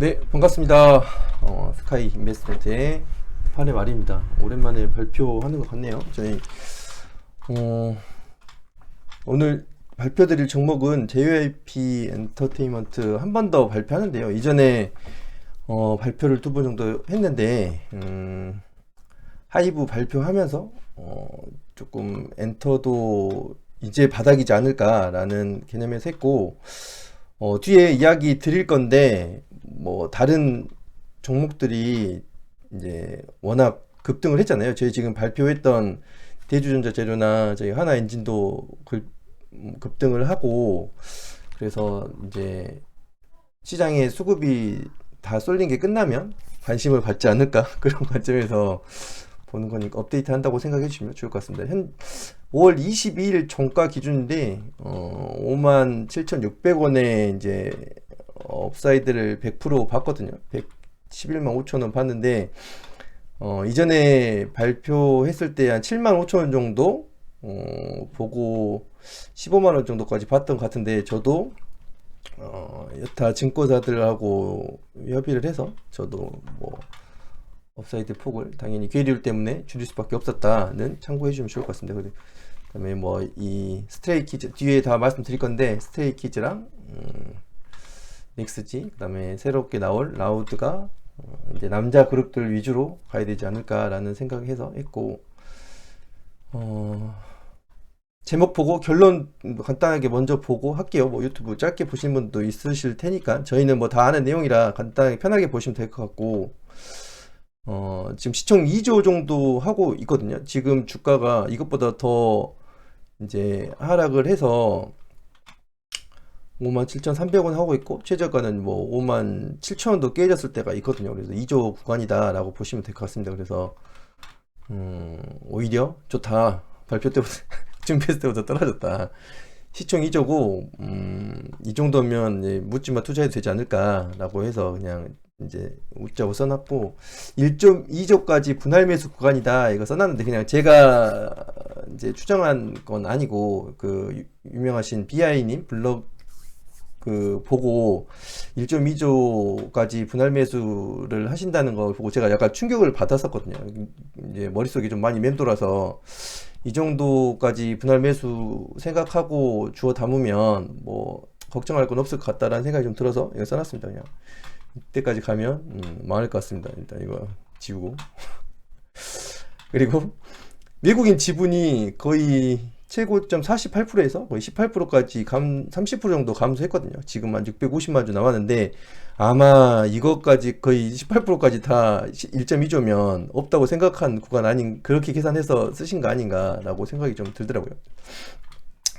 네, 반갑습니다. 스카이 인베스트먼트의 8회 말입니다. 오랜만에 발표하는 것 같네요. 저희 오늘 발표드릴 종목은 JYP 엔터테인먼트 한 번 더 발표하는데요. 이전에 발표를 2번 정도 했는데 하이브 발표하면서 조금 엔터도 이제 바닥이지 않을까라는 개념에서 했고, 뒤에 이야기 드릴 건데 뭐 다른 종목들이 이제 워낙 급등을 했잖아요. 저희 지금 발표했던 대주전자 재료나 저희 하나 엔진도 급등을 하고, 그래서 이제 시장의 수급이 다 쏠린 게 끝나면 관심을 받지 않을까 그런 관점에서 보는 거니까 업데이트 한다고 생각해 주시면 좋을 것 같습니다. 5월 22일 종가 기준인데 57,600원에 이제 업사이드를 100% 봤거든요. 111만 5천원 봤는데 이전에 발표했을 때 한 7만 5천원 정도 보고 15만원 정도까지 봤던 것 같은데, 저도 여타 증권사들하고 협의를 해서 저도 뭐 업사이드 폭을 당연히 괴리율 때문에 줄일 수밖에 없었다는 참고해 주시면 좋을 것 같습니다. 그 다음에 뭐 이 스트레이키즈 뒤에 다 말씀드릴 건데, 스트레이키즈랑 넥스지, 그 다음에 새롭게 나올 라우드가 이제 남자 그룹들 위주로 가야 되지 않을까라는 생각해서 했고, 제목 보고 결론 간단하게 먼저 보고 할게요. 뭐 유튜브 짧게 보신 분도 있으실 테니까, 저희는 뭐 다 아는 내용이라 간단하게 편하게 보시면 될 것 같고, 지금 시총 2조 정도 하고 있거든요. 지금 주가가 이것보다 더 이제 하락을 해서 57,300원 하고 있고, 최저가는 뭐 57,000원도 깨졌을 때가 있거든요. 그래서 2조 구간이다 라고 보시면 될 것 같습니다. 그래서 오히려 좋다. 발표 때보다 준비했을 때보다 떨어졌다. 시총 2조고 이 정도면 이제 묻지마 투자해도 되지 않을까 라고 해서 그냥 이제 웃자고 써놨고, 1.2조까지 분할 매수 구간이다 이거 써놨는데, 그냥 제가 이제 추정한 건 아니고 그 유명하신 BI님 블ог 그 보고 1.2조까지 분할 매수를 하신다는 걸 보고 제가 약간 충격을 받았었거든요. 이제 머릿속이 좀 많이 맴돌아서, 이 정도까지 분할 매수 생각하고 주워 담으면 뭐 걱정할 건 없을 것 같다라는 생각이 좀 들어서 이거 써놨습니다. 그냥 이때까지 가면 망할 것 같습니다. 일단 이거 지우고 그리고 외국인 지분이 거의 최고점 48%에서 거의 18%까지 30% 정도 감소했거든요. 지금 한 650만 주 남았는데, 아마 이것까지 거의 18%까지 다 1.2조면 없다고 생각한 구간 아닌, 그렇게 계산해서 쓰신 거 아닌가라고 생각이 좀 들더라고요.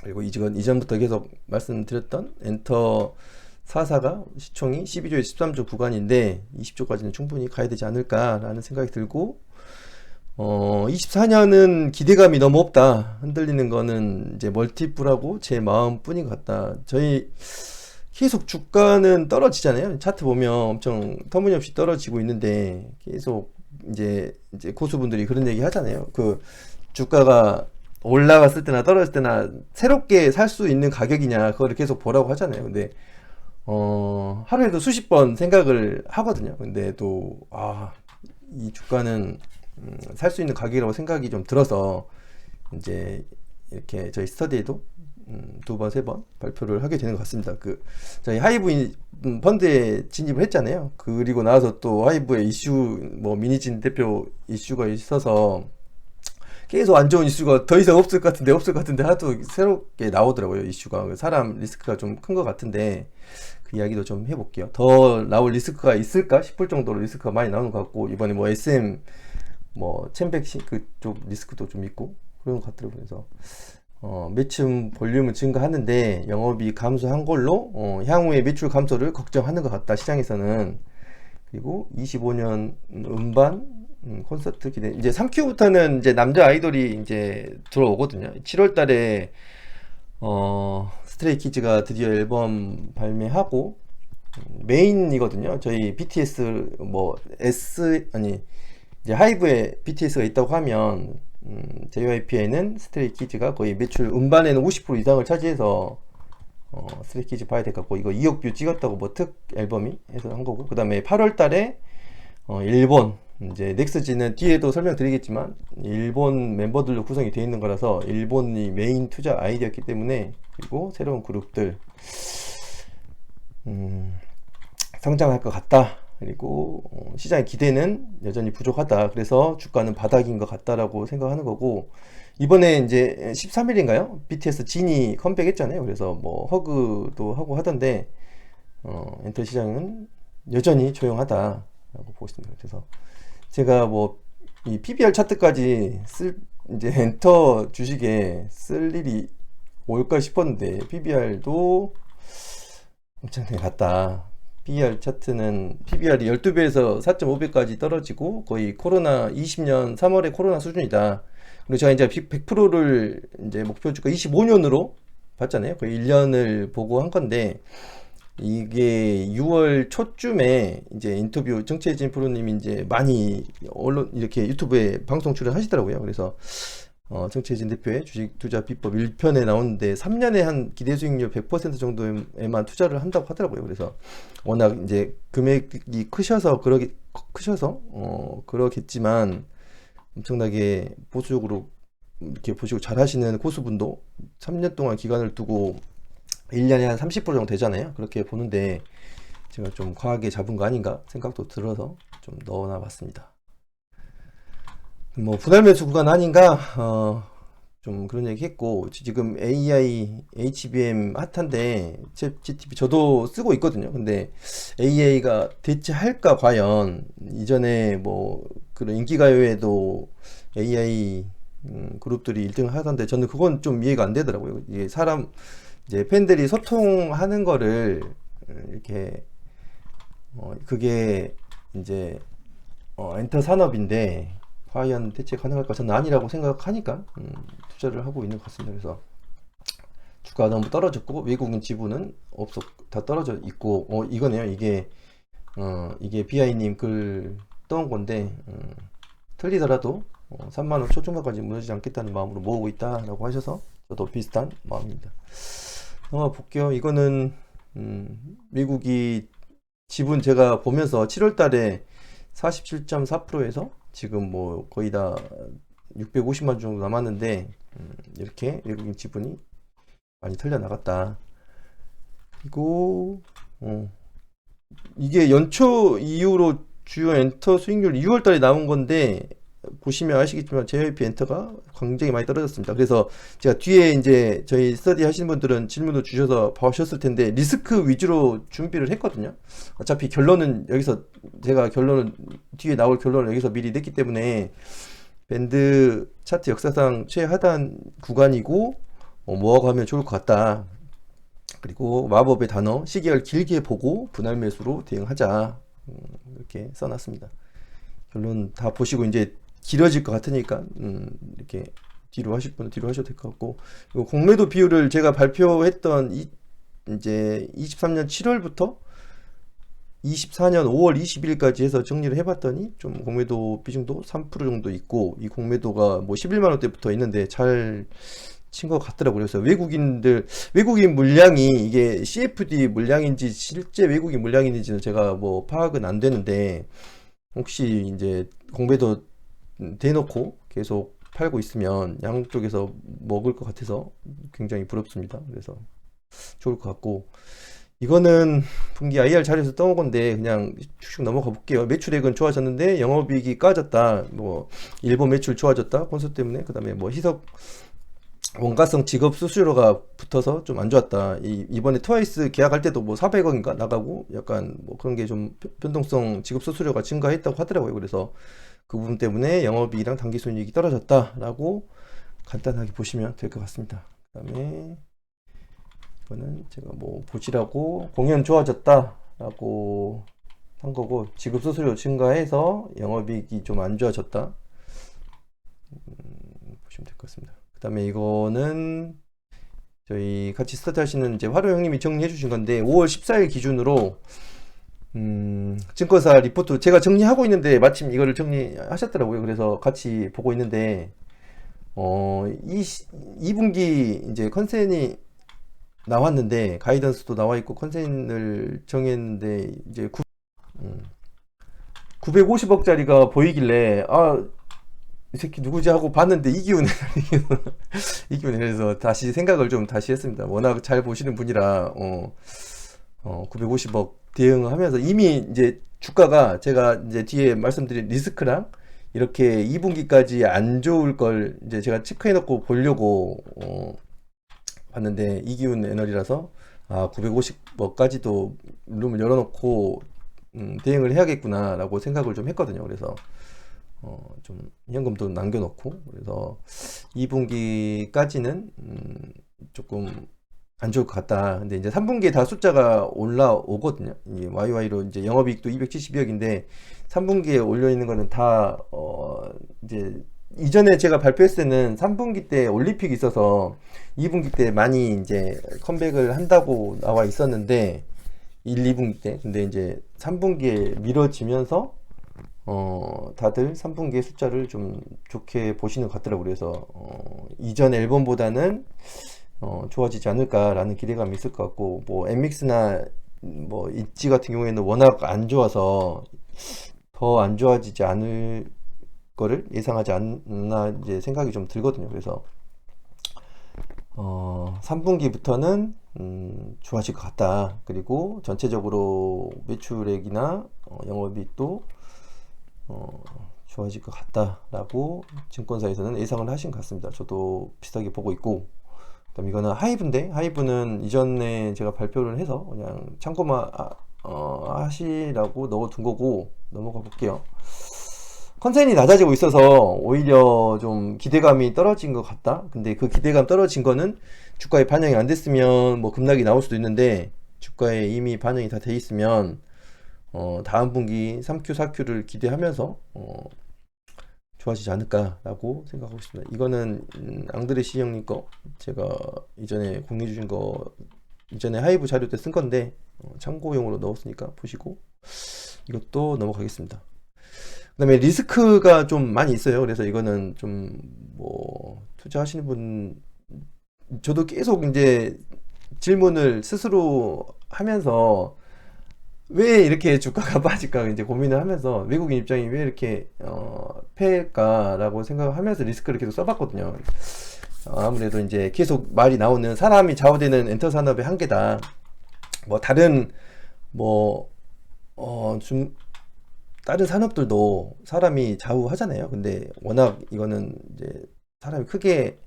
그리고 이전부터 계속 말씀드렸던 엔터 4사가 시총이 12조에서 13조 구간인데 20조까지는 충분히 가야 되지 않을까라는 생각이 들고, 24년은 기대감이 너무 없다. 흔들리는 거는 이제 멀티플하고 제 마음뿐인 것 같다. 저희 계속 주가는 떨어지잖아요. 차트 보면 엄청 터무니없이 떨어지고 있는데, 계속 이제 고수분들이 그런 얘기 하잖아요. 그 주가가 올라갔을 때나 떨어졌을 때나 새롭게 살 수 있는 가격이냐, 그거를 계속 보라고 하잖아요. 근데 하루에도 수십 번 생각을 하거든요. 근데 또 이 주가는 살 수 있는 가격이라고 생각이 좀 들어서 이제 이렇게 저희 스터디에도 2번, 3번 발표를 하게 되는 것 같습니다. 그 저희 하이브 펀드에 진입을 했잖아요. 그리고 나서 또 하이브의 이슈, 뭐 미니진 대표 이슈가 있어서 계속 안 좋은 이슈가 더 이상 없을 것 같은데 하도 새롭게 나오더라고요. 이슈가 사람 리스크가 좀 큰 것 같은데, 그 이야기도 좀 해볼게요. 더 나올 리스크가 있을까 싶을 정도로 리스크가 많이 나오는 것 같고, 이번에 뭐 SM 뭐 챔백 그쪽 리스크도 좀 있고 그런 것 같더라고요. 그래서 매출 볼륨은 증가하는데 영업이 감소한 걸로 향후의 매출 감소를 걱정하는 것 같다, 시장에서는. 그리고 25년 음반 콘서트 기대, 이제 3Q부터는 이제 남자 아이돌이 이제 들어오거든요. 7월 달에 스트레이키즈가 드디어 앨범 발매하고 메인이거든요. 저희 BTS 뭐 이제 하이브에 BTS가 있다고 하면 JYP에는 스트레이키즈가 거의 매출 음반에는 50% 이상을 차지해서 스트레이키즈 봐야 될 것 같고, 이거 2억 뷰 찍었다고 뭐 특 앨범이 해서 한 거고, 그 다음에 8월 달에 일본, 이제 넥스지는 뒤에도 설명드리겠지만 일본 멤버들로 구성이 되어 있는 거라서 일본이 메인 투자 아이디어였기 때문에, 그리고 새로운 그룹들 성장할 것 같다. 그리고 시장의 기대는 여전히 부족하다. 그래서 주가는 바닥인 것 같다라고 생각하는 거고, 이번에 이제 13일인가요? BTS 진이 컴백했잖아요. 그래서 뭐 허그도 하고 하던데 엔터 시장은 여전히 조용하다라고 보고 있습니다. 그래서 제가 뭐 이 PBR 차트까지 이제 엔터 주식에 쓸 일이 올까 싶었는데 PBR도 엄청나게 갔다. PBR 차트는 PBR이 12배에서 4.5배까지 떨어지고 거의 코로나 20년 3월에 코로나 수준이다. 그리고 제가 이제 100%를 이제 목표 주가 25년으로 봤잖아요. 거의 1년을 보고 한 건데, 이게 6월 초쯤에 이제 인터뷰 정치해진 프로님이 이제 많이 언론 이렇게 유튜브에 방송 출연하시더라고요. 그래서 정치해진 대표의 주식 투자 비법 1편에 나오는데 3년에 한 기대 수익률 100% 정도에만 투자를 한다고 하더라고요. 그래서 워낙 이제 금액이 크셔서 그러겠지만 엄청나게 보수적으로 이렇게 보시고 잘 하시는 고수분도 3년 동안 기간을 두고 1년에 한 30% 정도 되잖아요. 그렇게 보는데 제가 좀 과하게 잡은 거 아닌가 생각도 들어서 좀 넣어놔 봤습니다. 뭐 분할 매수 구간 아닌가 좀 그런 얘기 했고, 지금 AI HBM 핫한데 챗GPT 저도 쓰고 있거든요. 근데 AI가 대체할까 과연. 이전에 뭐 그런 인기가요에도 AI 그룹들이 1등을 하던데 저는 그건 좀 이해가 안 되더라고요. 이게 사람 이제 팬들이 소통하는 거를 이렇게 그게 이제 엔터 산업인데 과연 대체 가능할까? 저는 아니라고 생각하니까 투자를 하고 있는 것 같습니다. 그래서 주가가 너무 떨어졌고 외국인 지분은 다 떨어져 있고, 이거네요. 이게 비아이님 글 떠온 건데, 틀리더라도 3만원 초중반까지 무너지지 않겠다는 마음으로 모으고 있다라고 하셔서 저도 비슷한 마음입니다. 볼게요. 이거는 미국이 지분 제가 보면서 7월 달에 47.4%에서 지금 뭐 거의 다 650만 정도 남았는데, 이렇게 외국인 지분이 많이 털려 나갔다. 그리고 이게 연초 이후로 주요 엔터 수익률 6월 달에 나온 건데, 보시면 아시겠지만 JYP 엔터가 굉장히 많이 떨어졌습니다. 그래서 제가 뒤에 이제 저희 스터디 하시는 분들은 질문을 주셔서 봐주셨을 텐데, 리스크 위주로 준비를 했거든요. 어차피 결론은 여기서 제가 뒤에 나올 결론을 여기서 미리 냈기 때문에 밴드 차트 역사상 최하단 구간이고 뭐하고 하면 좋을 것 같다. 그리고 마법의 단어 시계를 길게 보고 분할 매수로 대응하자, 이렇게 써놨습니다. 결론 다 보시고 이제 길어질 것 같으니까 이렇게 뒤로 하실 분은 뒤로 하셔도 될 것 같고, 그리고 공매도 비율을 제가 발표했던 이제 23년 7월부터 24년 5월 20일까지 해서 정리를 해봤더니 좀 공매도 비중도 3% 정도 있고, 이 공매도가 뭐 11만 원대부터 있는데 잘 친 것 같더라고요. 그래서 외국인 물량이 이게 CFD 물량인지 실제 외국인 물량인지는 제가 뭐 파악은 안 되는데, 혹시 이제 공매도 대놓고 계속 팔고 있으면 양쪽에서 먹을 것 같아서 굉장히 부럽습니다. 그래서 좋을 것 같고, 이거는 분기 IR 자료에서 떠온 건데 그냥 쭉쭉 넘어가 볼게요. 매출액은 좋아졌는데 영업이익이 까졌다. 뭐 일본 매출 좋아졌다, 콘서 때문에. 그 다음에 뭐 희석 원가성 지급 수수료가 붙어서 좀 안 좋았다. 이번에 트와이스 계약할 때도 뭐 400억인가 나가고 약간 뭐 그런 게 좀 변동성 지급 수수료가 증가했다고 하더라고요. 그래서 그 부분 때문에 영업이익이랑 당기순이익이 떨어졌다라고 간단하게 보시면 될 것 같습니다. 그 다음에 이거는 제가 뭐 보시라고 공연 좋아졌다라고 한 거고, 지급 수수료 증가해서 영업이익이 좀 안 좋아졌다, 보시면 될 것 같습니다. 그 다음에 이거는 저희 같이 스타트 하시는 이제 화로 형님이 정리해 주신 건데, 5월 14일 기준으로 증권사 리포트 제가 정리하고 있는데 마침 이거를 정리하셨더라고요. 그래서 같이 보고 있는데 2분기 이제 컨센이 나왔는데 가이던스도 나와 있고 컨센을 정했는데 이제 950억짜리가 보이길래 이 새끼 누구지 하고 봤는데 이기훈 이기훈 그래서 다시 생각을 좀 다시 했습니다. 워낙 잘 보시는 분이라 950억 대응하면서 이미 이제 주가가 제가 이제 뒤에 말씀드린 리스크랑 이렇게 2분기까지 안 좋을 걸 이제 제가 체크해 놓고 보려고 봤는데 이기훈 애널이라서 950억까지도 룸을 열어놓고 대응을 해야겠구나 라고 생각을 좀 했거든요. 그래서 좀 현금도 남겨놓고 그래서 2분기까지는 조금 안 좋을 것 같다. 근데 이제 3분기에 다 숫자가 올라오거든요. 이 YY로 이제 영업이익도 270억인데 3분기에 올려 있는 거는 다 이제 이전에 제가 발표했을 때는 3분기 때 올림픽이 있어서 2분기 때 많이 이제 컴백을 한다고 나와 있었는데 1, 2분기 때 근데 이제 3분기에 미뤄지면서 다들 3분기의 숫자를 좀 좋게 보시는 것 같더라고요. 그래서 이전 앨범보다는 좋아지지 않을까라는 기대감이 있을 것 같고 뭐 엠믹스나 뭐 있지 같은 경우에는 워낙 안 좋아서 더 안 좋아지지 않을 거를 예상하지 않나 이제 생각이 좀 들거든요. 그래서 3분기부터는 좋아질 것 같다. 그리고 전체적으로 매출액이나 영업이익도 좋아질 것 같다라고 증권사에서는 예상을 하신 것 같습니다. 저도 비슷하게 보고 있고 그다음 이거는 하이브인데 하이브는 이전에 제가 발표를 해서 그냥 참고만 하시라고 넣어둔 거고 넘어가 볼게요. 컨센이 낮아지고 있어서 오히려 좀 기대감이 떨어진 것 같다. 근데 그 기대감 떨어진 거는 주가에 반영이 안 됐으면 뭐 급락이 나올 수도 있는데 주가에 이미 반영이 다 돼 있으면 다음 분기 3Q, 4Q를 기대하면서 좋아지지 않을까라고 생각하고 있습니다. 이거는 앙드레시 형님 거 제가 이전에 공유해 주신 거 이전에 하이브 자료 때 쓴 건데 참고용으로 넣었으니까 보시고 이것도 넘어가겠습니다. 그 다음에 리스크가 좀 많이 있어요. 그래서 이거는 좀 뭐 투자하시는 분 저도 계속 이제 질문을 스스로 하면서 왜 이렇게 주가가 빠질까 이제 고민을 하면서 외국인 입장이 왜 이렇게 패일까라고 생각을 하면서 리스크를 계속 써봤거든요. 아무래도 이제 계속 말이 나오는 사람이 좌우되는 엔터 산업의 한계다. 뭐 다른 좀 다른 산업들도 사람이 좌우하잖아요. 근데 워낙 이거는 이제 사람이 크게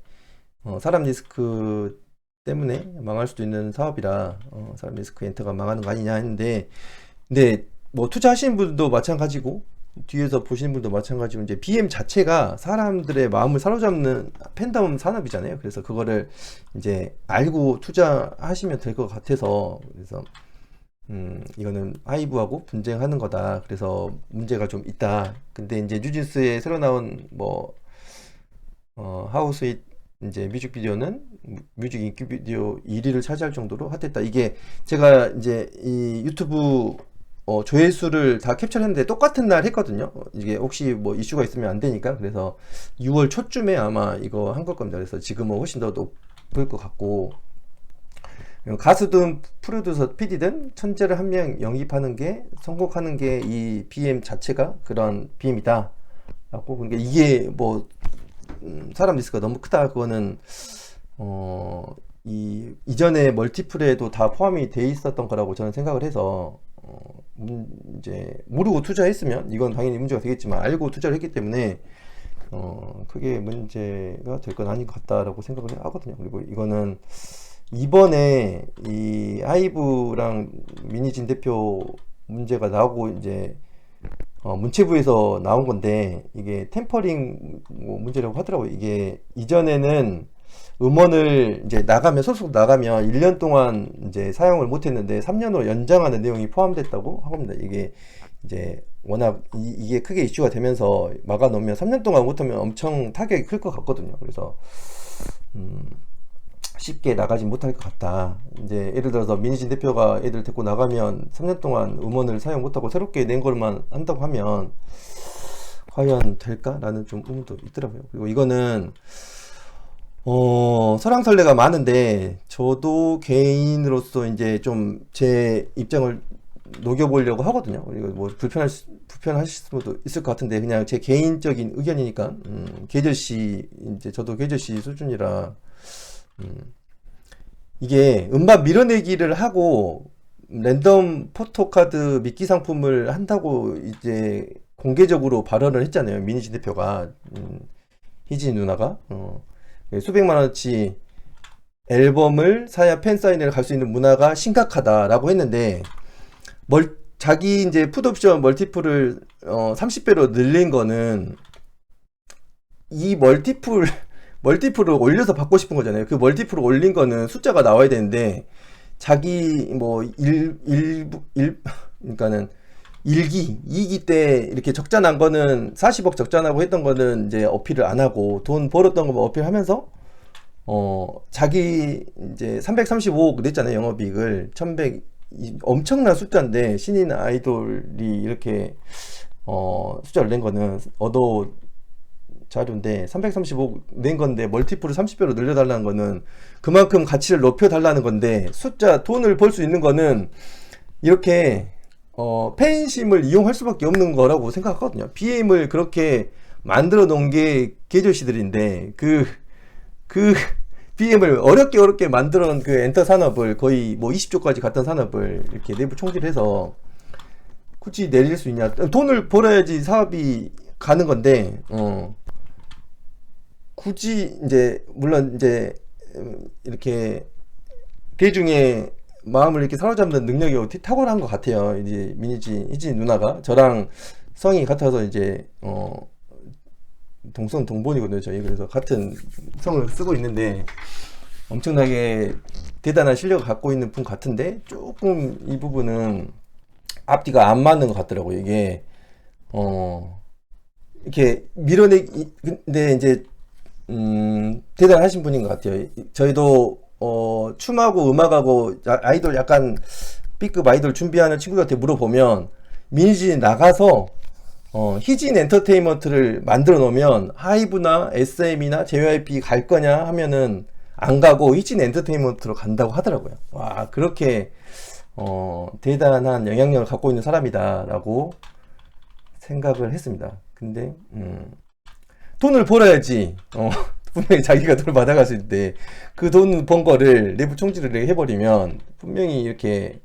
사람 리스크 때문에 망할 수도 있는 사업이라 사람 리스크 엔터가 망하는 거 아니냐 했는데 근데 뭐 투자하시는 분들도 마찬가지고 뒤에서 보시는 분도 마찬가지고 이제 BM 자체가 사람들의 마음을 사로잡는 팬덤 산업이잖아요. 그래서 그거를 이제 알고 투자하시면 될 것 같아서 그래서 이거는 하이브하고 분쟁하는 거다. 그래서 문제가 좀 있다. 근데 이제 뉴진스에 새로 나온 뭐 하우스잇 이제 뮤직비디오는 뮤직 인기비디오 1위를 차지할 정도로 핫했다. 이게 제가 이제 이 유튜브 조회수를 다 캡처했는데 똑같은 날 했거든요. 이게 혹시 뭐 이슈가 있으면 안 되니까. 그래서 6월 초쯤에 아마 이거 한 걸 겁니다. 그래서 지금은 훨씬 더 높을 것 같고 가수든 프로듀서 PD든 천재를 한 명 영입하는 게 성공하는 게 이 BM 자체가 그런 BM이다 라고. 그러니까 이게 뭐 사람 리스크가 너무 크다. 그거는 이전에 멀티플에도 다 포함이 돼 있었던 거라고 저는 생각을 해서 이제 모르고 투자했으면 이건 당연히 문제가 되겠지만 알고 투자를 했기 때문에 그게 문제가 될 건 아닌 것 같다라고 생각을 하거든요. 그리고 이거는 이번에 이 하이브랑 민희진 대표 문제가 나오고 이제 문체부에서 나온 건데 이게 템퍼링 뭐 문제라고 하더라고요. 이게 이전에는 음원을 이제 소속 나가면 1년 동안 이제 사용을 못 했는데 3년으로 연장하는 내용이 포함됐다고 합니다. 이게 이제 워낙 이게 크게 이슈가 되면서 막아 놓으면 3년 동안 못하면 엄청 타격이 클 것 같거든요. 그래서 쉽게 나가지 못할 것 같다. 이제 예를 들어서 민희진 대표가 애들 데리고 나가면 3년 동안 음원을 사용 못하고 새롭게 낸 걸만 한다고 하면 과연 될까라는 좀 의문도 있더라고요. 그리고 이거는 설왕설래가 많은데, 저도 개인으로서 이제 좀 제 입장을 녹여보려고 하거든요. 이거 뭐 불편하실 수도 있을 것 같은데, 그냥 제 개인적인 의견이니까, 계절씨, 이제 저도 계절씨 수준이라, 음, 이게 음반 밀어내기를 하고, 랜덤 포토카드 미끼 상품을 한다고 이제 공개적으로 발언을 했잖아요. 민희진 대표가, 희진 누나가. 수백만 원어치 앨범을 사야 팬 사인회를 갈 수 있는 문화가 심각하다라고 했는데 자기 이제 풋옵션 멀티플을 30배로 늘린 거는 이 멀티플을 올려서 받고 싶은 거잖아요. 그 멀티플을 올린 거는 숫자가 나와야 되는데 자기 뭐 그러니까는 1기, 2기 때 이렇게 적자 난 거는 40억 적자 나고 했던 거는 이제 어필을 안 하고 돈 벌었던 거만 어필하면서 자기 이제 335억 냈잖아요. 영업이익을 1100 엄청난 숫자인데 신인 아이돌이 이렇게 숫자를 낸 거는 얻어 자료인데 335억 낸 건데 멀티플을 30배로 늘려달라는 거는 그만큼 가치를 높여달라는 건데 숫자 돈을 벌 수 있는 거는 이렇게 팬심을 이용할 수밖에 없는 거라고 생각하거든요. BM을 그렇게 만들어 놓은 게 계절시들인데 그 BM을 어렵게 만들어 놓은 그 엔터 산업을 거의 뭐 20조까지 갔던 산업을 이렇게 내부 총질해서 굳이 내릴 수 있냐? 돈을 벌어야지 사업이 가는 건데, 굳이 이제 물론 이제 이렇게 대중의 마음을 이렇게 사로잡는 능력이 어떻게 탁월한 것 같아요. 이제 희진 누나가 저랑 성이 같아서 이제 동성 동본이거든요. 저희 그래서 같은 성을 쓰고 있는데 엄청나게 대단한 실력을 갖고 있는 분 같은데 조금 이 부분은 앞뒤가 안 맞는 것 같더라고요. 이게 이렇게 밀어내기 근데 이제 대단하신 분인 것 같아요. 저희도 춤하고 음악하고 아이돌 약간 B급 아이돌 준비하는 친구들한테 물어보면 민희진이 나가서 희진 엔터테인먼트를 만들어 놓으면 하이브나 SM이나 JYP 갈 거냐 하면은 안 가고 희진 엔터테인먼트로 간다고 하더라고요. 와, 그렇게 대단한 영향력을 갖고 있는 사람이다라고 생각을 했습니다. 근데 돈을 벌어야지. 분명히 자기가 돈을 받아갔을 때 그 돈 번 거를 내부 총질을 해버리면 분명히 이렇게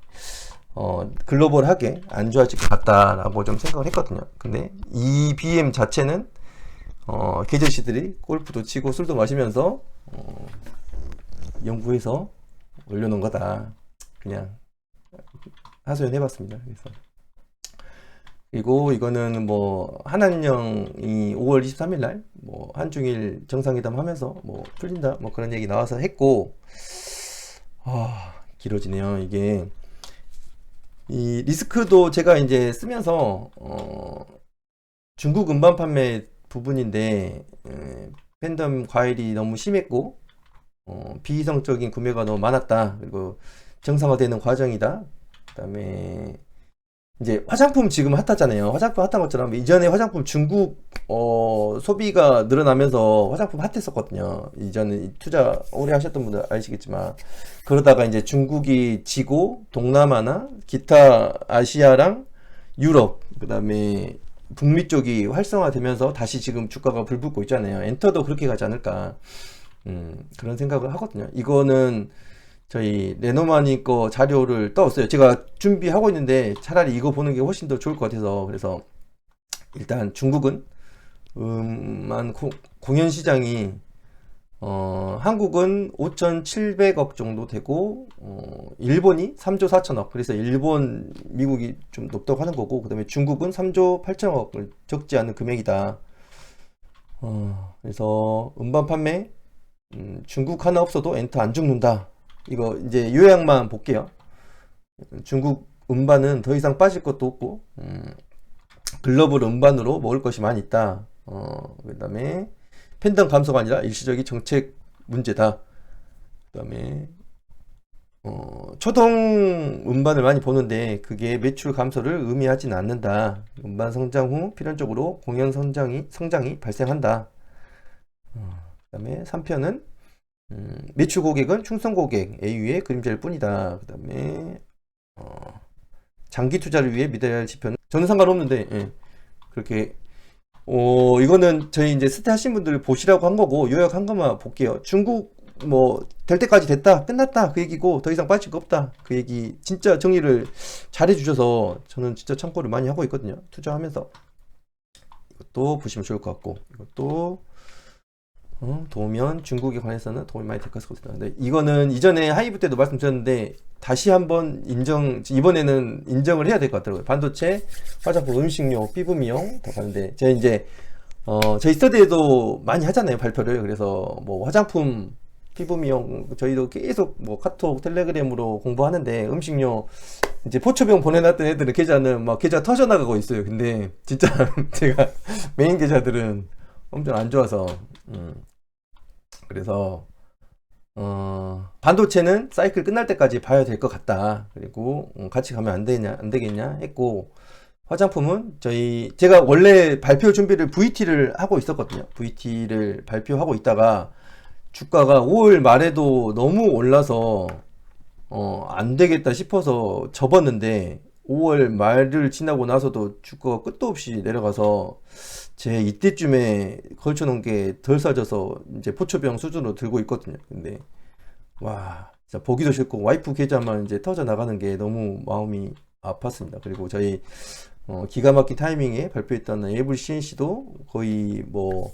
글로벌하게 안 좋아질 것 같다라고 좀 생각을 했거든요. 근데 이 BM 자체는 계절씨들이 골프도 치고 술도 마시면서 연구해서 올려놓은 거다. 그냥 하소연해봤습니다. 그래서 그리고 이거는 뭐 한한령이 5월 23일 날 뭐 한중일 정상회담 하면서 뭐 풀린다 뭐 그런 얘기 나와서 했고 길어지네요. 이게 이 리스크도 제가 이제 쓰면서 중국 음반 판매 부분인데 팬덤 과열이 너무 심했고 비이성적인 구매가 너무 많았다. 그리고 정상화되는 과정이다. 그다음에 이제 화장품 지금 핫하잖아요. 화장품 핫한 것처럼 이전에 화장품 중국 소비가 늘어나면서 화장품 핫했었거든요. 이전에 투자 오래 하셨던 분들 아시겠지만 그러다가 이제 중국이 지고 동남아나 기타 아시아랑 유럽 그다음에 북미 쪽이 활성화되면서 다시 지금 주가가 불붙고 있잖아요. 엔터도 그렇게 가지 않을까 그런 생각을 하거든요. 이거는 저희 레노마니 거 자료를 떠왔어요. 제가 준비하고 있는데 차라리 이거 보는 게 훨씬 더 좋을 것 같아서 그래서 일단 중국은 공연 시장이 한국은 5,700억 정도 되고 일본이 3조 4천억 그래서 일본 미국이 좀 높다고 하는 거고 그 다음에 중국은 3조 8천억을 적지 않은 금액이다. 그래서 음반 판매 중국 하나 없어도 엔터 안 죽는다. 이거 이제 요약만 볼게요. 중국 음반은 더 이상 빠질 것도 없고 글로벌 음반으로 먹을 것이 많이 있다. 그 다음에 팬덤 감소가 아니라 일시적인 정책 문제다. 그 다음에 초동 음반을 많이 보는데 그게 매출 감소를 의미하진 않는다. 음반 성장 후 필연적으로 공연 성장이 발생한다. 그 다음에 3편은 매출 고객은 충성 고객 AU의 그림자일 뿐이다. 그 다음에 장기 투자를 위해 믿어야 할 지표는 저는 상관없는데, 예. 그렇게 이거는 저희 이제 스테 하신 분들 보시라고 한 거고, 요약한 것만 볼게요. 중국 뭐 될 때까지 됐다, 끝났다, 그 얘기고, 더 이상 빠질 거 없다, 그 얘기. 진짜 정리를 잘 해주셔서 저는 진짜 참고를 많이 하고 있거든요, 투자하면서. 이것도 보시면 좋을 것 같고, 이것도 도우면 중국에 관해서는 도움이 많이 될 것 같습니다. 근데 이거는 이전에 하이브 때도 말씀드렸는데 다시 한번 이번에는 인정을 해야 될 것 같더라고요. 반도체, 화장품, 음식료, 피부 미용 다 가는데, 제가 이제 저희 스터디에도 많이 하잖아요, 발표를. 그래서 뭐 화장품, 피부 미용 저희도 계속 뭐 카톡, 텔레그램으로 공부하는데, 음식료 이제 포초병 보내놨던 애들은 계좌는 막 계좌 터져 나가고 있어요. 근데 진짜 제가 메인 계좌들은 엄청 안 좋아서, 그래서 반도체는 사이클 끝날 때까지 봐야 될 것 같다. 그리고 같이 가면 안 되겠냐 했고, 화장품은 제가 원래 발표 준비를 VT를 하고 있었거든요. VT를 발표하고 있다가 주가가 5월 말에도 너무 올라서 안 되겠다 싶어서 접었는데, 5월 말을 지나고 나서도 주가가 끝도 없이 내려가서 제 이때쯤에 걸쳐 놓은 게 덜 싸져서 이제 포초병 수준으로 들고 있거든요. 근데 와, 진짜 보기도 싫고, 와이프 계좌만 이제 터져 나가는 게 너무 마음이 아팠습니다. 그리고 저희 기가 막힌 타이밍에 발표했던 에이블 CNC도 거의 뭐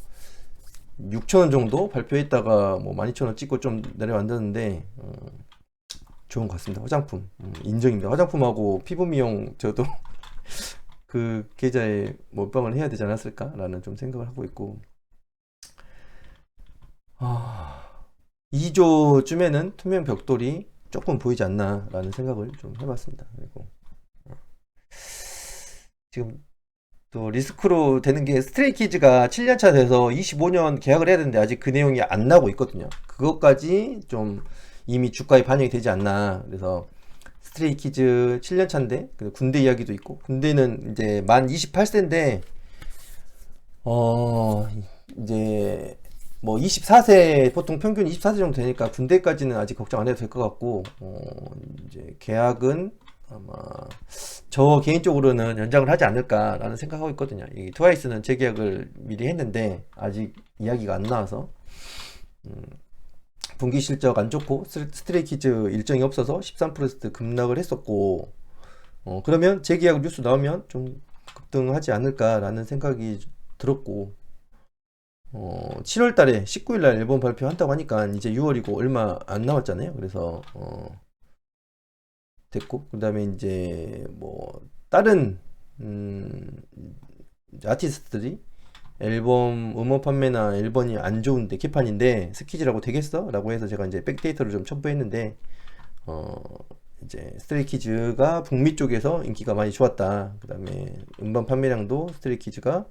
6,000원 정도 발표했다가 뭐 12,000원 찍고 좀 내려앉았는데, 좋은 것 같습니다. 화장품 인정입니다. 화장품하고 피부 미용 저도 그 계좌에 몰빵을 해야 되지 않았을까라는 좀 생각을 하고 있고, 2조쯤에는 투명 벽돌이 조금 보이지 않나라는 생각을 좀 해봤습니다. 그리고 지금 또 리스크로 되는 게, 스트레이키즈가 7년차 돼서 25년 계약을 해야 되는데 아직 그 내용이 안 나오고 있거든요. 그것까지 좀 이미 주가에 반영이 되지 않나. 그래서 스트레이키즈 7년차인데 군대 이야기도 있고, 군대는 이제 만 28세인데 이제 뭐 24세, 보통 평균 24세 정도 되니까 군대까지는 아직 걱정 안 해도 될 것 같고, 이제 계약은 아마 저 개인적으로는 연장을 하지 않을까라는 생각하고 있거든요. 이 트와이스는 재계약을 미리 했는데 아직 이야기가 안 나와서, 분기 실적 안 좋고 스트레이키즈 일정이 없어서 13% 급락을 했었고, 그러면 재계약 뉴스 나오면 좀 급등하지 않을까라는 생각이 들었고, 7월 달에 19일 날 앨범 발표한다고 하니까 이제 6월이고 얼마 안 남았잖아요. 그래서 됐고, 그 다음에 이제 뭐 다른 아티스트들이 앨범 음원 판매나 앨범이 안 좋은데, 개판인데 스키즈라고 되겠어? 라고 해서 제가 이제 백데이터를 좀 첨부했는데, 이제 스트레이키즈가 북미 쪽에서 인기가 많이 좋았다. 그 다음에 음반 판매량도 스트레이키즈가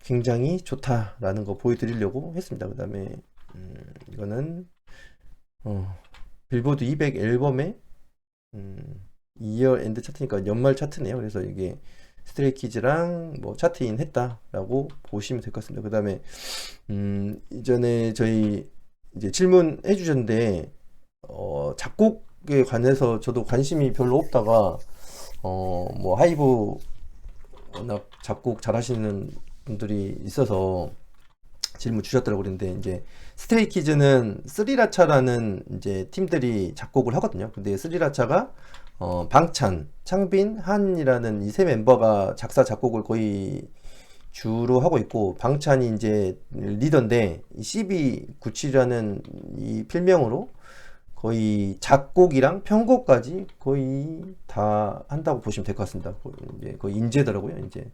굉장히 좋다라는 거 보여드리려고 했습니다. 그 다음에 이거는 빌보드 200 앨범의 이어 엔드 차트니까 연말 차트네요. 그래서 이게 스트레이키즈랑 뭐 차트인 했다라고 보시면 될 것 같습니다. 그 다음에 이전에 저희 이제 질문해 주셨는데, 작곡에 관해서 저도 관심이 별로 없다가 뭐 하이브 워낙 작곡 잘하시는 분들이 있어서 질문 주셨더라고. 그랬는데 이제 스트레이키즈는 스리라차라는 이제 팀들이 작곡을 하거든요. 근데 스리라차가 방찬, 창빈, 한이라는 이 세 멤버가 작사 작곡을 거의 주로 하고 있고, 방찬이 이제 리더인데 이 CB97이라는 이 필명으로 거의 작곡이랑 편곡까지 거의 다 한다고 보시면 될 것 같습니다. 이제 거의 인재더라고요. 이제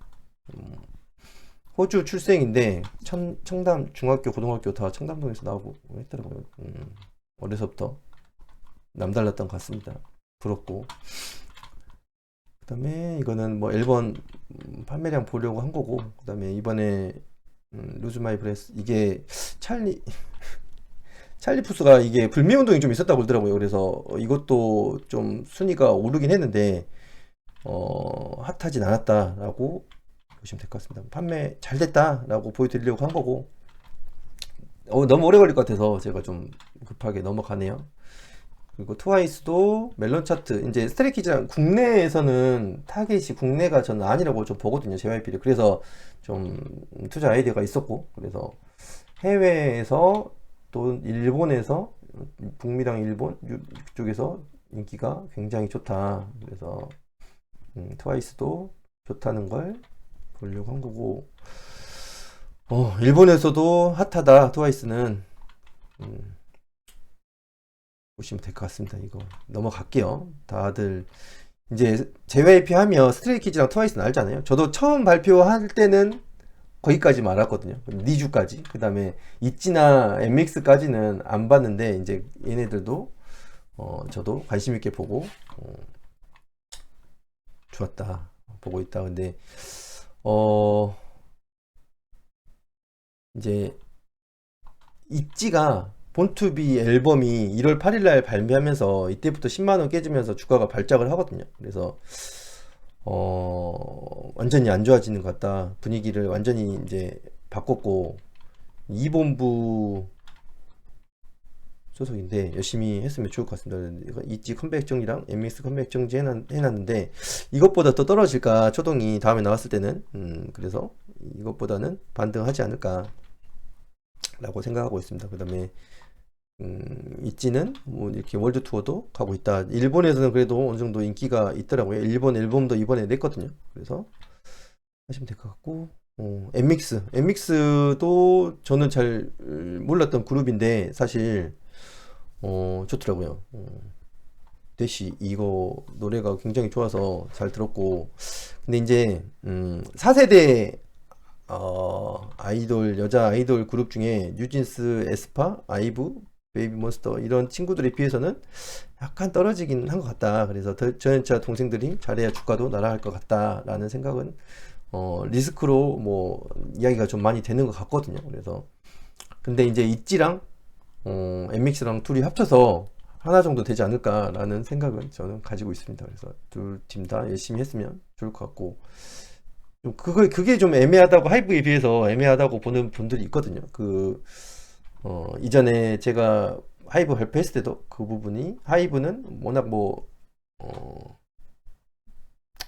호주 출생인데 청담 중학교, 고등학교 다 청담동에서 나오고 했더라고요. 어려서부터 남달랐던 것 같습니다. 부럽고. 그 다음에 이거는 뭐 앨범 판매량 보려고 한 거고, 그 다음에 이번에 루즈 마이 브레스, 이게 찰리 푸스가 이게 불매 운동이 좀 있었다고 그러더라고요. 그래서 이것도 좀 순위가 오르긴 했는데 핫하진 않았다라고 보시면 될 것 같습니다. 판매 잘 됐다라고 보여드리려고 한 거고, 너무 오래 걸릴 것 같아서 제가 좀 급하게 넘어가네요. 그리고 트와이스도 멜론 차트, 이제 스트레이키즈랑 국내에서는 타겟이 국내가 저는 아니라고 좀 보거든요, JYP를. 그래서 좀 투자 아이디어가 있었고, 그래서 해외에서 또 일본에서, 북미랑 일본 이쪽에서 인기가 굉장히 좋다. 그래서 트와이스도 좋다는 걸 보려고 한 거고, 일본에서도 핫하다, 트와이스는. 보시면 될 것 같습니다. 이거 넘어갈게요. 다들 이제 JYP 하면 스트레이키즈랑 트와이스는 알잖아요. 저도 처음 발표할 때는 거기까지 말았거든요. 니주까지. 그 다음에 있지나 MX까지는 안 봤는데, 이제 얘네들도 저도 관심 있게 보고 좋았다 보고 있다. 근데 이제 있지가 본투비 앨범이 1월 8일날 발매하면서 이때부터 10만원 깨지면서 주가가 발작을 하거든요. 그래서 완전히 안 좋아지는 것 같다. 분위기를 완전히 이제 바꿨고, 이본부 소속인데 열심히 했으면 좋을 것 같습니다. 있지 컴백 정리랑 MX 컴백 정지 해놨는데, 이것보다 더 떨어질까, 초동이 다음에 나왔을 때는. 그래서 이것보다는 반등하지 않을까 라고 생각하고 있습니다. 그 다음에 있지는 뭐 이렇게 월드 투어도 가고 있다. 일본에서는 그래도 어느 정도 인기가 있더라고요. 일본 앨범도 이번에 냈거든요. 그래서 하시면 될 것 같고, MX도 저는 잘 몰랐던 그룹인데 사실 좋더라고요. 대시 이거 노래가 굉장히 좋아서 잘 들었고, 근데 이제 4세대 아이돌, 여자 아이돌 그룹 중에 뉴진스, 에스파, 아이브, 베이비몬스터 이런 친구들에 비해서는 약간 떨어지긴 한 것 같다. 그래서 저연차 동생들이 잘해야 주가도 날아갈 것 같다 라는 생각은 리스크로 뭐 이야기가 좀 많이 되는 것 같거든요. 그래서 근데 이제 있지랑 MX랑 둘이 합쳐서 하나 정도 되지 않을까 라는 생각은 저는 가지고 있습니다. 그래서 둘 팀 다 열심히 했으면 좋을 것 같고, 그게 좀 애매하다고, 하이브에 비해서 애매하다고 보는 분들이 있거든요. 이전에 제가 하이브 발표했을 때도 그 부분이, 하이브는 워낙 뭐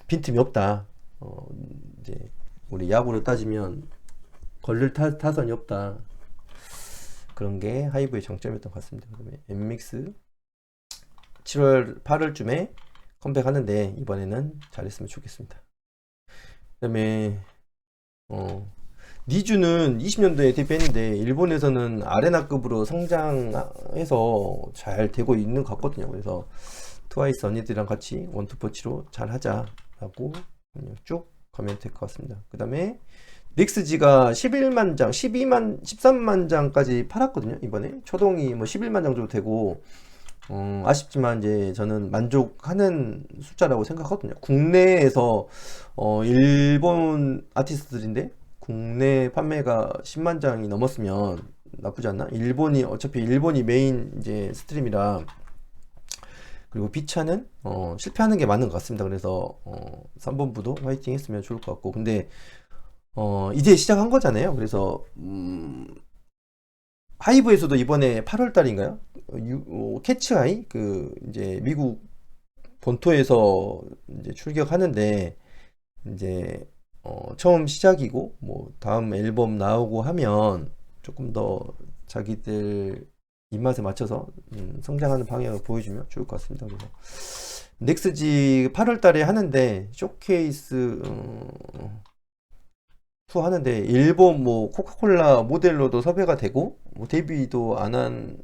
빈틈이 없다. 이제 우리 야구로 따지면 걸릴 타선이 없다. 그런 게 하이브의 장점이었던 것 같습니다. 그다음에 엠믹스 7월 8월쯤에 컴백하는데 이번에는 잘했으면 좋겠습니다. 그다음에 니주는 20년도에 데뷔했는데 일본에서는 아레나급으로 성장해서 잘 되고 있는 것 같거든요. 그래서 트와이스 언니들이랑 같이 원투포치로 잘 하자라고 그냥 쭉 가면 될 것 같습니다. 그 다음에 넥스지가 11만 장, 13만 장까지 팔았거든요. 이번에 초동이 뭐 11만 장 정도 되고, 아쉽지만 이제 저는 만족하는 숫자라고 생각하거든요. 국내에서 일본 아티스트들인데 국내 판매가 10만 장이 넘었으면 나쁘지 않나? 어차피 일본이 메인 이제 스트림이라. 그리고 비차는 실패하는 게 맞는 것 같습니다. 그래서 3본부도 화이팅 했으면 좋을 것 같고, 근데 이제 시작한 거잖아요. 그래서 하이브에서도 이번에 8월 달인가요? 캐치아이 이제 미국 본토에서 이제 출격하는데, 이제 처음 시작이고 뭐 다음 앨범 나오고 하면 조금 더 자기들 입맛에 맞춰서 성장하는 방향을 보여주면 좋을 것 같습니다. 그래서 넥스지 8월 달에 하는데 쇼케이스 투어 하는데, 일본 뭐 코카콜라 모델로도 섭외가 되고, 뭐 데뷔도 안 한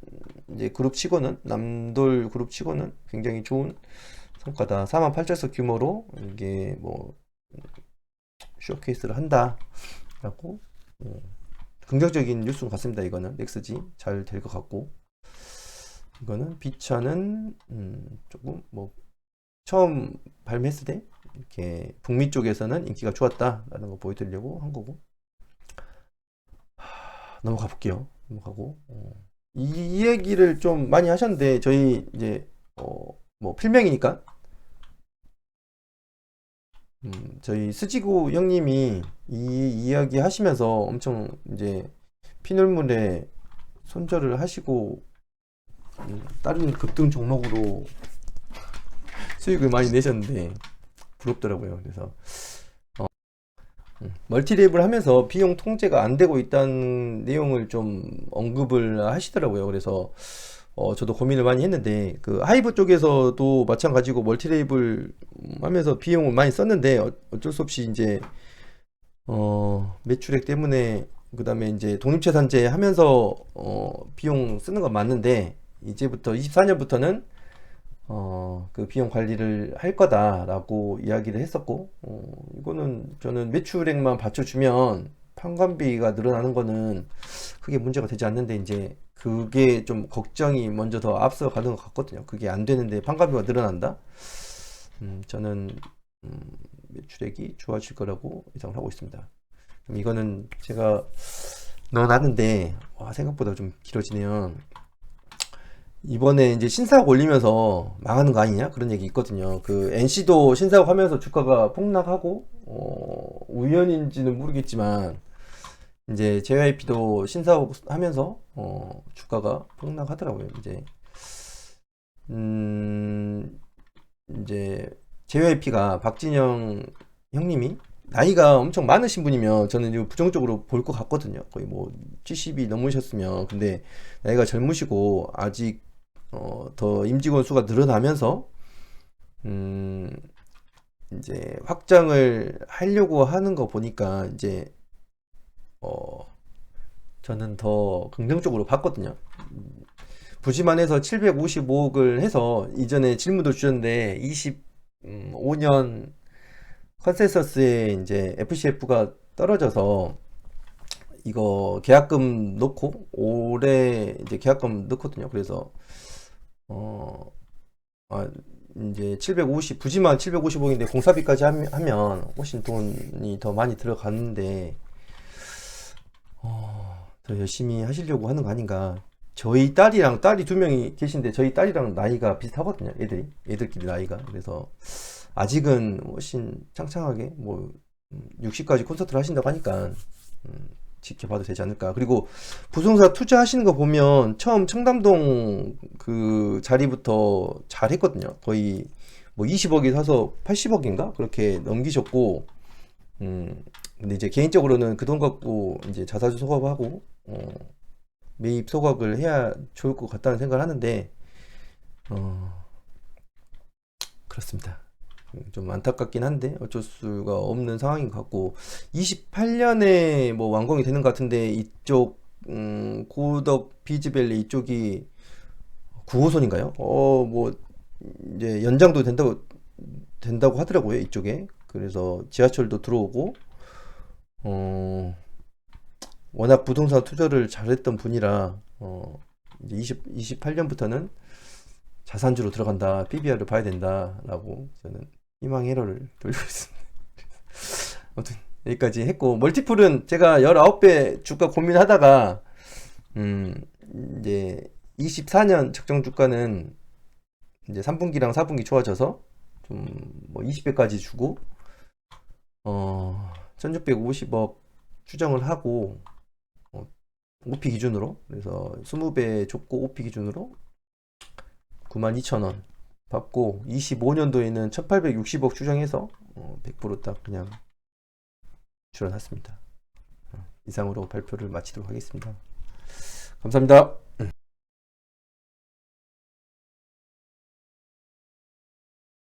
이제 그룹 치고는, 남돌 그룹 치고는 굉장히 좋은 성과다. 48,000석 규모로 이게 뭐 쇼케이스를 한다라고 긍정적인 뉴스인 것 같습니다. 이거는 넥스지 잘 될 것 같고, 이거는 비차는 조금 뭐 처음 발매했을 때 이렇게 북미 쪽에서는 인기가 좋았다라는 거 보여드리려고 한 거고, 넘어가 볼게요. 넘어가고, 이 얘기를 좀 많이 하셨는데 저희 이제 뭐 필명이니까 저희 스지구 형님이 이 이야기 하시면서 엄청 이제 피눈물에 손절을 하시고 다른 급등 종목으로 수익을 많이 내셨는데 부럽더라고요. 그래서 멀티랩을 하면서 비용 통제가 안 되고 있다는 내용을 좀 언급을 하시더라고요. 그래서 저도 고민을 많이 했는데 그 하이브 쪽에서도 마찬가지고 멀티랩을 하면서 비용을 많이 썼는데 어쩔 수 없이 이제 매출액 때문에 그다음에 이제 독립재산제 하면서 비용 쓰는 건 맞는데 이제부터 24년부터는 그 비용 관리를 할 거다라고 이야기를 했었고, 이거는 저는 매출액만 받쳐주면 판관비가 늘어나는 거는 크게 문제가 되지 않는데, 이제 그게 좀 걱정이 먼저 더 앞서가는 것 같거든요. 그게 안 되는데 판관비가 늘어난다? 저는 매출액이 좋아질 거라고 예상을 하고 있습니다. 그럼 이거는 제가 넣어놨는데, 와, 생각보다 좀 길어지네요. 이번에 이제 신사옥 올리면서 망하는 거 아니냐? 그런 얘기 있거든요. 그 NC도 신사옥 하면서 주가가 폭락하고, 우연인지는 모르겠지만, 이제 JYP도 신사옥 하면서, 주가가 폭락하더라고요. 이제 JYP가 박진영 형님이 나이가 엄청 많으신 분이면 저는 이거 부정적으로 볼 것 같거든요. 거의 뭐 70이 넘으셨으면. 근데 나이가 젊으시고 아직 더 임직원 수가 늘어나면서 이제 확장을 하려고 하는 거 보니까 이제 저는 더 긍정적으로 봤거든요. 부지만해서 755억을 해서 이전에 질문도 주셨는데 25년 컨센서스에 이제 FCF가 떨어져서 이거 계약금 넣고 올해 이제 계약금 넣거든요. 그래서 이제 750 부지만 750억인데 공사비까지 하면 훨씬 돈이 더 많이 들어가는데 더 열심히 하시려고 하는 거 아닌가. 저희 딸이랑 딸이 두 명이 계신데 저희 딸이랑 나이가 비슷하거든요. 애들끼리 나이가. 그래서 아직은 훨씬 창창하게 뭐 60까지 콘서트를 하신다고 하니까 지켜봐도 되지 않을까. 그리고 부동산 투자하시는 거 보면 처음 청담동 그 자리부터 잘 했거든요. 거의 뭐 20억이 사서 80억인가 그렇게 넘기셨고, 근데 이제 개인적으로는 그 돈 갖고 이제 자사주 소각하고 매입 소각을 해야 좋을 것 같다는 생각을 하는데 그렇습니다. 좀 안타깝긴 한데 어쩔 수가 없는 상황인 것 같고, 28년에 뭐 완공이 되는 것 같은데 이쪽 고덕 비즈밸리 이쪽이 9호선인가요? 뭐 이제 연장도 된다고 하더라고요, 이쪽에. 그래서 지하철도 들어오고 워낙 부동산 투자를 잘했던 분이라 이제 28년부터는 자산주로 들어간다, PBR을 봐야 된다라고 저는 희망의 회로를 돌리고 있습니다. 아무튼 여기까지 했고, 멀티플은 제가 19배 주가 고민하다가 이제 24년 적정 주가는 이제 3분기랑 4분기 좋아져서 좀 뭐 20배까지 주고 1650억 추정을 하고 OP 기준으로, 그래서 20배 줬고 OP 기준으로 92,000원 받고 25년도에는 1860억 추정해서 100%딱 그냥 줄여놨습니다. 이상으로 발표를 마치도록 하겠습니다. 감사합니다.